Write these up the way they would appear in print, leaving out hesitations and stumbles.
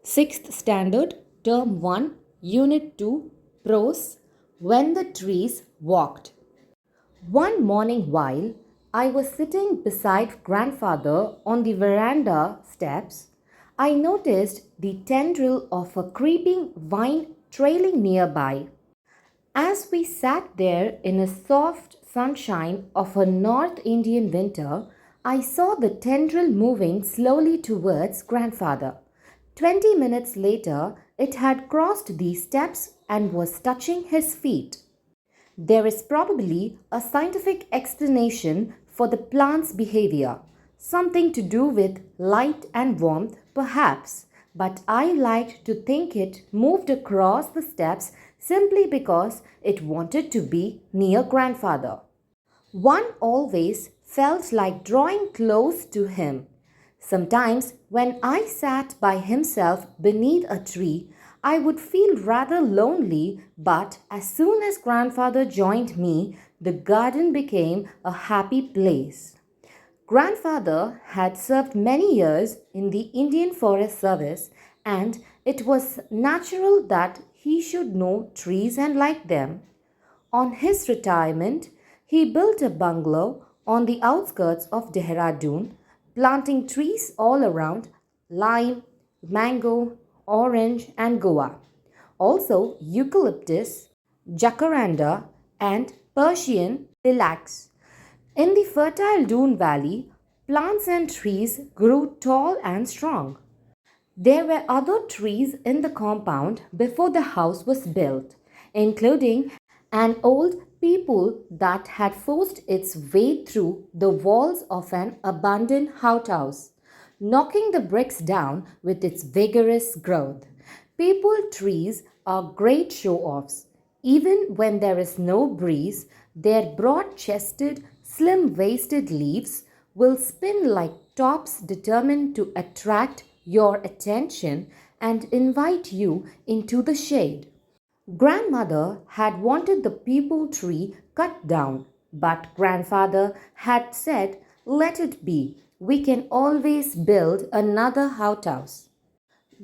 6th Standard, Term 1, Unit 2, Prose, When the Trees Walked. One morning while I was sitting beside grandfather on the veranda steps, I noticed the tendril of a creeping vine trailing nearby. As we sat there in a soft sunshine of a North Indian winter, I saw the tendril moving slowly towards grandfather. 20 minutes later, it had crossed the steps and was touching his feet. There is probably a scientific explanation for the plant's behavior, something to do with light and warmth, perhaps, but I liked to think it moved across the steps simply because it wanted to be near grandfather. One always felt like drawing close to him. Sometimes, when I sat by himself beneath a tree, I would feel rather lonely, but as soon as grandfather joined me, the garden became a happy place. Grandfather had served many years in the Indian Forest Service, and it was natural that he should know trees and like them. On his retirement, he built a bungalow on the outskirts of Dehradun, planting trees all around lime, mango, orange, and guava. Also, eucalyptus, jacaranda, and Persian lilacs. In the fertile Doon Valley, plants and trees grew tall and strong. There were other trees in the compound before the house was built, including an old peepul that had forced its way through the walls of an abandoned outhouse, knocking the bricks down with its vigorous growth. Peepul trees are great show-offs. Even when there is no breeze, their broad-chested, slim-waisted leaves will spin like tops determined to attract your attention and invite you into the shade. Grandmother had wanted the peepul tree cut down, but grandfather had said, let it be. We can always build another outhouse.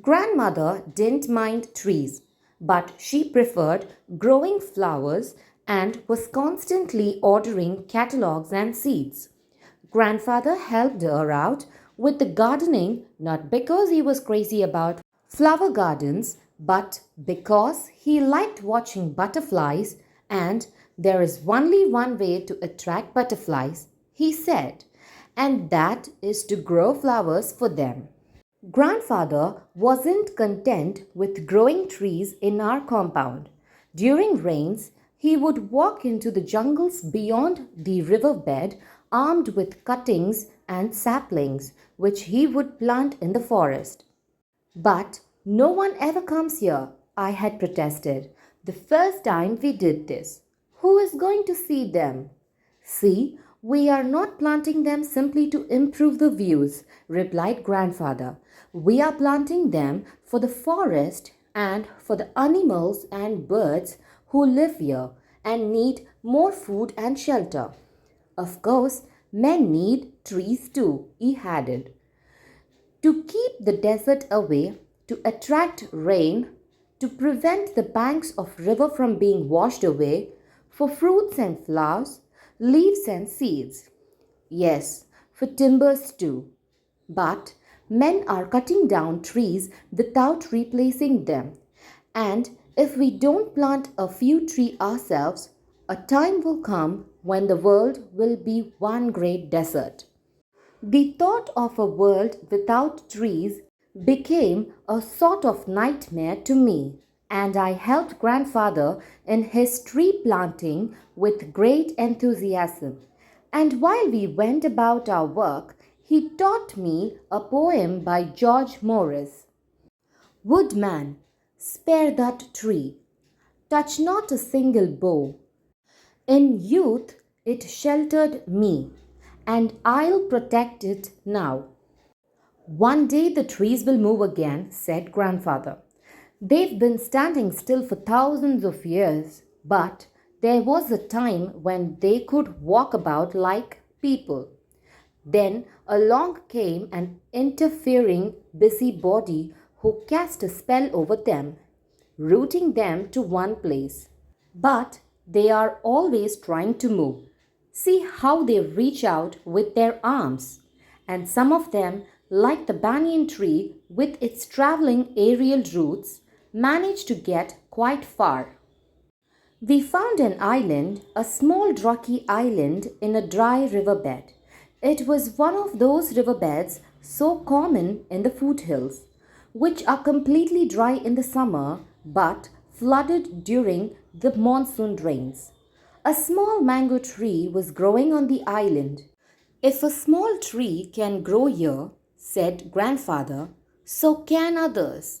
Grandmother didn't mind trees, but she preferred growing flowers and was constantly ordering catalogs and seeds. Grandfather helped her out with the gardening not because he was crazy about flower gardens, but because he liked watching butterflies, and there is only one way to attract butterflies, he said, and that is to grow flowers for them. Grandfather wasn't content with growing trees in our compound. During rains, he would walk into the jungles beyond the riverbed armed with cuttings and saplings, which he would plant in the forest. But no one ever comes here, I had protested, the first time we did this. Who is going to see them? See, we are not planting them simply to improve the views, replied grandfather. We are planting them for the forest and for the animals and birds who live here and need more food and shelter. Of course, men need trees too, he added. To keep the desert away, to attract rain, to prevent the banks of river from being washed away, for fruits and flowers, leaves and seeds. Yes, for timbers too. But men are cutting down trees without replacing them. And if we don't plant a few trees ourselves, a time will come when the world will be one great desert. The thought of a world without trees became a sort of nightmare to me, and I helped grandfather in his tree planting with great enthusiasm. And while we went about our work, he taught me a poem by George Morris. Woodman, spare that tree, touch not a single bough. In youth it sheltered me, and I'll protect it now. One day the trees will move again, said grandfather. They've been standing still for thousands of years, but there was a time when they could walk about like people. Then along came an interfering busybody who cast a spell over them, rooting them to one place. But they are always trying to move. See how they reach out with their arms. And some of them, like the banyan tree with its traveling aerial roots, manage to get quite far. We found an island, a small rocky island in a dry riverbed. It was one of those riverbeds so common in the foothills, which are completely dry in the summer but flooded during the monsoon rains. A small mango tree was growing on the island. If a small tree can grow here, said grandfather, so can others.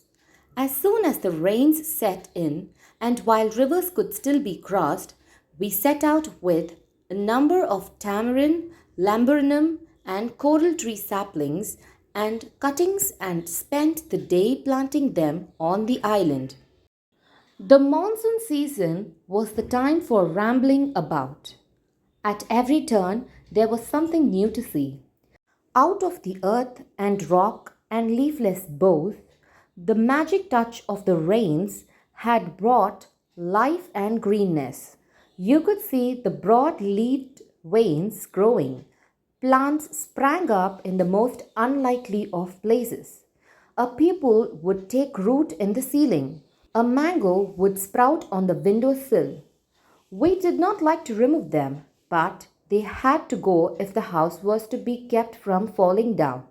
As soon as the rains set in, and while rivers could still be crossed, we set out with a number of tamarind, laburnum, and coral tree saplings and cuttings and spent the day planting them on the island. The monsoon season was the time for rambling about. At every turn, there was something new to see. Out of the earth and rock and leafless both, the magic touch of the rains had brought life and greenness. You could see the broad-leaved veins growing. Plants sprang up in the most unlikely of places. A pupil would take root in the ceiling. A mango would sprout on the window sill. We did not like to remove them, but they had to go if the house was to be kept from falling down.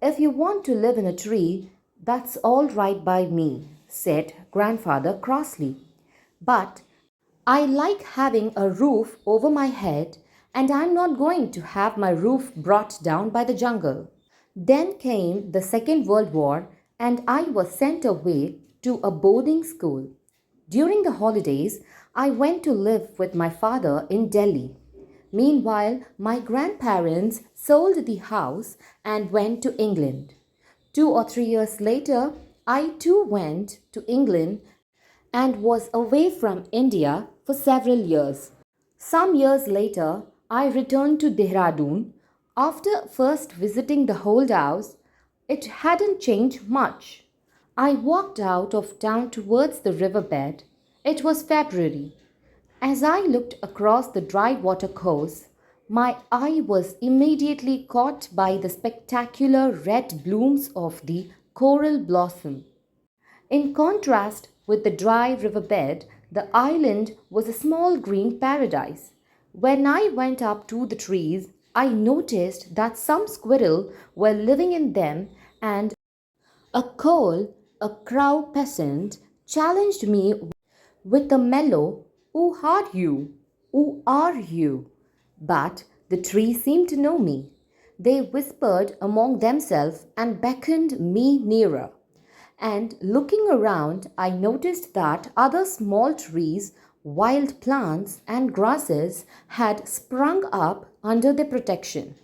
If you want to live in a tree, that's all right by me, said grandfather crossly. But I like having a roof over my head, and I'm not going to have my roof brought down by the jungle. Then came the Second World War, and I was sent away to a boarding school. During the holidays, I went to live with my father in Delhi. Meanwhile, my grandparents sold the house and went to England. 2 or 3 years later, I too went to England and was away from India for several years. Some years later, I returned to Dehradun. After first visiting the old house, it hadn't changed much. I walked out of town towards the riverbed. It was February. As I looked across the dry watercourse, my eye was immediately caught by the spectacular red blooms of the coral blossom. In contrast with the dry riverbed, the island was a small green paradise. When I went up to the trees, I noticed that some squirrels were living in them, and a coal, a crow peasant, challenged me with a mellow, "Who are you? Who are you?" But the trees seemed to know me. They whispered among themselves and beckoned me nearer. And looking around, I noticed that other small trees, wild plants, and grasses had sprung up under their protection.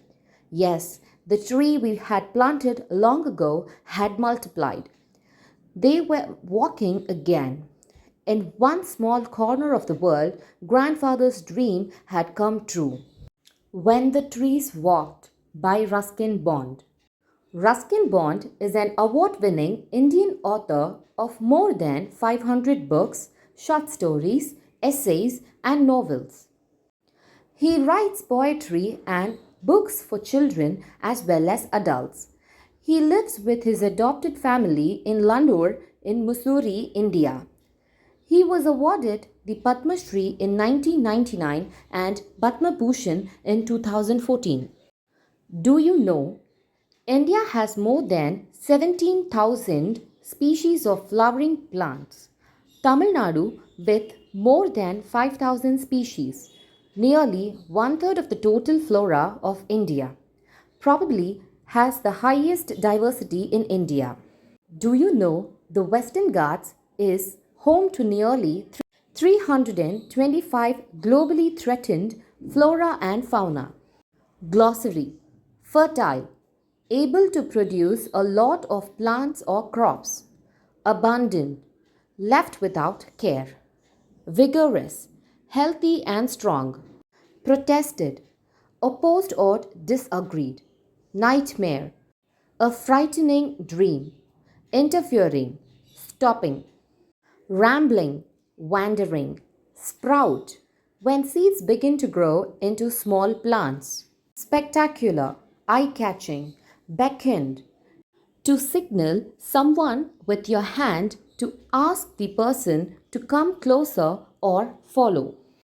Yes, the tree we had planted long ago had multiplied. They were walking again. In one small corner of the world, grandfather's dream had come true. When the Trees Walked by Ruskin Bond. Ruskin Bond is an award winning Indian author of more than 500 books, short stories, essays, and novels. He writes poetry and books for children as well as adults. He lives with his adopted family in Landur in Mussoorie, India. He was awarded the Padma Shri in 1999 and Padma Bhushan in 2014. Do you know India has more than 17,000 species of flowering plants. Tamil Nadu with more than 5,000 species, nearly one third of the total flora of India, probably has the highest diversity in India. Do you know the Western Ghats is home to nearly 325 globally threatened flora and fauna? Glossary: fertile, able to produce a lot of plants or crops. Abundant, left without care. Vigorous, healthy and strong. Protested, opposed or disagreed. Nightmare, a frightening dream. interfering, stopping, rambling, wandering, sprout, when seeds begin to grow into small plants, spectacular, eye catching, beckoned, to signal someone with your hand to ask the person to come closer or follow.